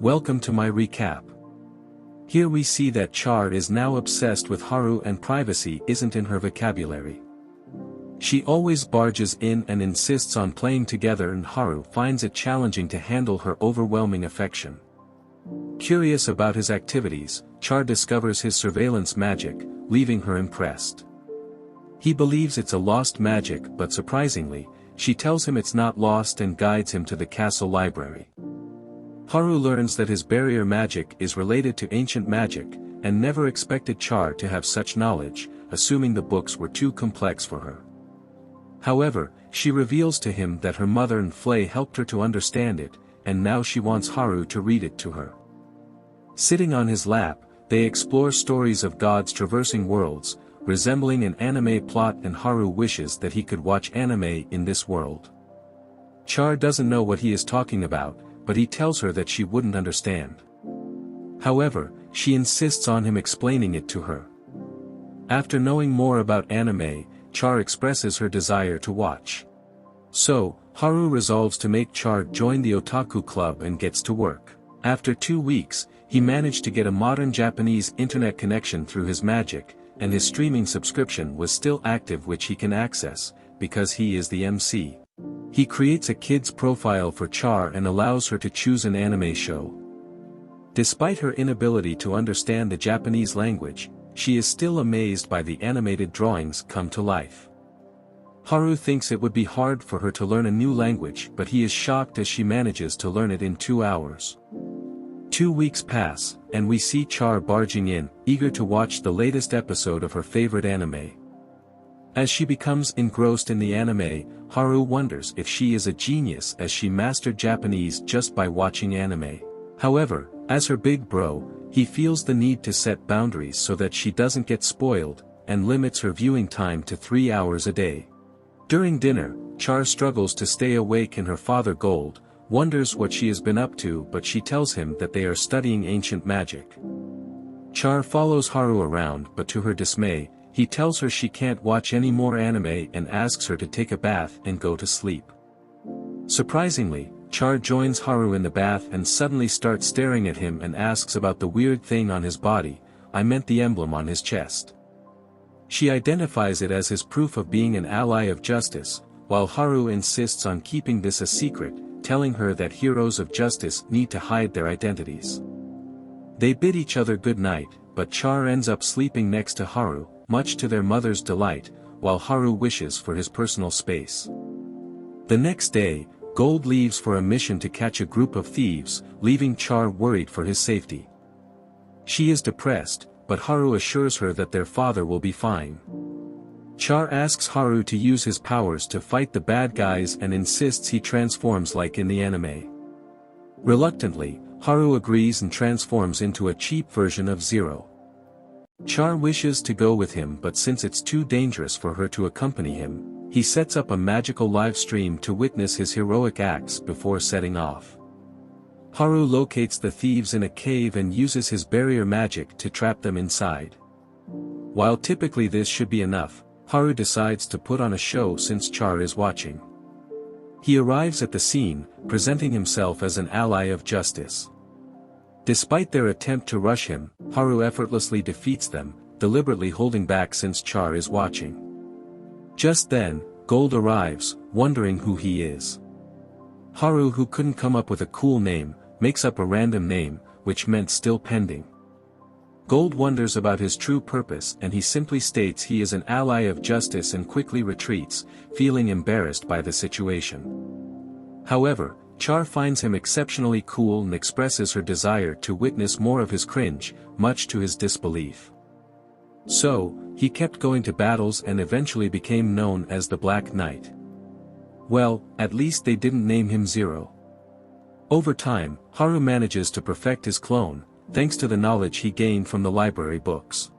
Welcome to my recap. Here we see that Char is now obsessed with Haru and privacy isn't in her vocabulary. She always barges in and insists on playing together, and Haru finds it challenging to handle her overwhelming affection. Curious about his activities, Char discovers his surveillance magic, leaving her impressed. He believes it's a lost magic, but surprisingly, she tells him it's not lost and guides him to the castle library. Haru learns that his barrier magic is related to ancient magic, and never expected Char to have such knowledge, assuming the books were too complex for her. However, she reveals to him that her mother and Flay helped her to understand it, and now she wants Haru to read it to her. Sitting on his lap, they explore stories of gods traversing worlds, resembling an anime plot, and Haru wishes that he could watch anime in this world. Char doesn't know what he is talking about, but he tells her that she wouldn't understand. However, she insists on him explaining it to her. After knowing more about anime, Char expresses her desire to watch. So, Haru resolves to make Char join the otaku club and gets to work. After 2 weeks, he managed to get a modern Japanese internet connection through his magic, and his streaming subscription was still active, which he can access, because he is the MC. He creates a kid's profile for Char and allows her to choose an anime show. Despite her inability to understand the Japanese language, she is still amazed by the animated drawings come to life. Haru thinks it would be hard for her to learn a new language, but he is shocked as she manages to learn it in 2 hours. 2 weeks pass, and we see Char barging in, eager to watch the latest episode of her favorite anime. As she becomes engrossed in the anime, Haru wonders if she is a genius, as she mastered Japanese just by watching anime. However, as her big bro, he feels the need to set boundaries so that she doesn't get spoiled, and limits her viewing time to 3 hours a day. During dinner, Char struggles to stay awake, and her father Gold wonders what she has been up to, but she tells him that they are studying ancient magic. Char follows Haru around, but to her dismay, he tells her she can't watch any more anime and asks her to take a bath and go to sleep. Surprisingly, Char joins Haru in the bath and suddenly starts staring at him and asks about the weird thing on his body. I meant the emblem on his chest. She identifies it as his proof of being an ally of justice, while Haru insists on keeping this a secret, telling her that heroes of justice need to hide their identities. They bid each other good night, but Char ends up sleeping next to Haru, much to their mother's delight, while Haru wishes for his personal space. The next day, Gold leaves for a mission to catch a group of thieves, leaving Char worried for his safety. She is depressed, but Haru assures her that their father will be fine. Char asks Haru to use his powers to fight the bad guys and insists he transforms like in the anime. Reluctantly, Haru agrees and transforms into a cheap version of Zero. Char wishes to go with him, but since it's too dangerous for her to accompany him, he sets up a magical live stream to witness his heroic acts before setting off. Haru locates the thieves in a cave and uses his barrier magic to trap them inside. While typically this should be enough, Haru decides to put on a show since Char is watching. He arrives at the scene, presenting himself as an ally of justice. Despite their attempt to rush him, Haru effortlessly defeats them, deliberately holding back since Char is watching. Just then, Gold arrives, wondering who he is. Haru, who couldn't come up with a cool name, makes up a random name, which meant still pending. Gold wonders about his true purpose, and he simply states he is an ally of justice and quickly retreats, feeling embarrassed by the situation. However, Char finds him exceptionally cool and expresses her desire to witness more of his cringe, much to his disbelief. So, he kept going to battles and eventually became known as the Black Knight. Well, at least they didn't name him Zero. Over time, Haru manages to perfect his clone, thanks to the knowledge he gained from the library books.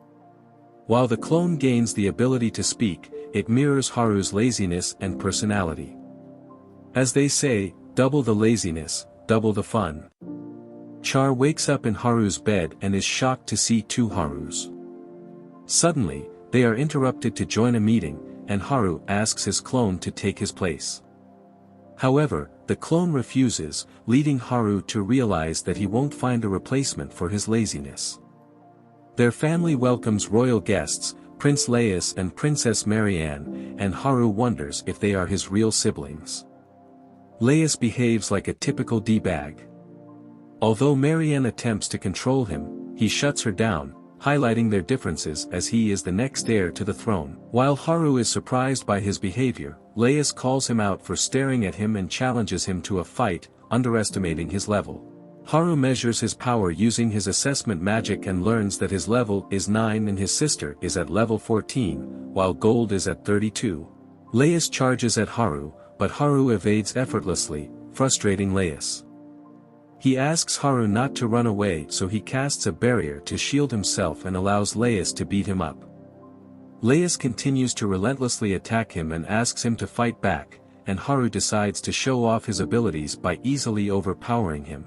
While the clone gains the ability to speak, it mirrors Haru's laziness and personality. As they say, double the laziness, double the fun. Char wakes up in Haru's bed and is shocked to see 2 Harus. Suddenly, they are interrupted to join a meeting, and Haru asks his clone to take his place. However, the clone refuses, leading Haru to realize that he won't find a replacement for his laziness. Their family welcomes royal guests, Prince Laius and Princess Marianne, and Haru wonders if they are his real siblings. Laius behaves like a typical D-bag. Although Marianne attempts to control him, he shuts her down, highlighting their differences as he is the next heir to the throne. While Haru is surprised by his behavior, Laius calls him out for staring at him and challenges him to a fight, underestimating his level. Haru measures his power using his assessment magic and learns that his level is 9 and his sister is at level 14, while Gold is at 32. Laius charges at Haru, but Haru evades effortlessly, frustrating Laius. He asks Haru not to run away, so he casts a barrier to shield himself and allows Laius to beat him up. Laius continues to relentlessly attack him and asks him to fight back, and Haru decides to show off his abilities by easily overpowering him.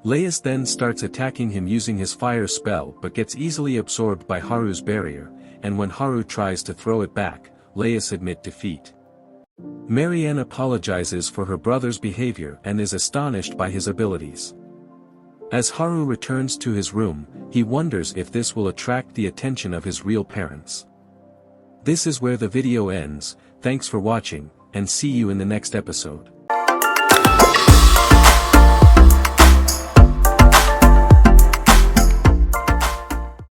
Laius then starts attacking him using his fire spell but gets easily absorbed by Haru's barrier, and when Haru tries to throw it back, Laius admits defeat. Marianne apologizes for her brother's behavior and is astonished by his abilities. As Haru returns to his room, he wonders if this will attract the attention of his real parents. This is where the video ends. Thanks for watching, and see you in the next episode.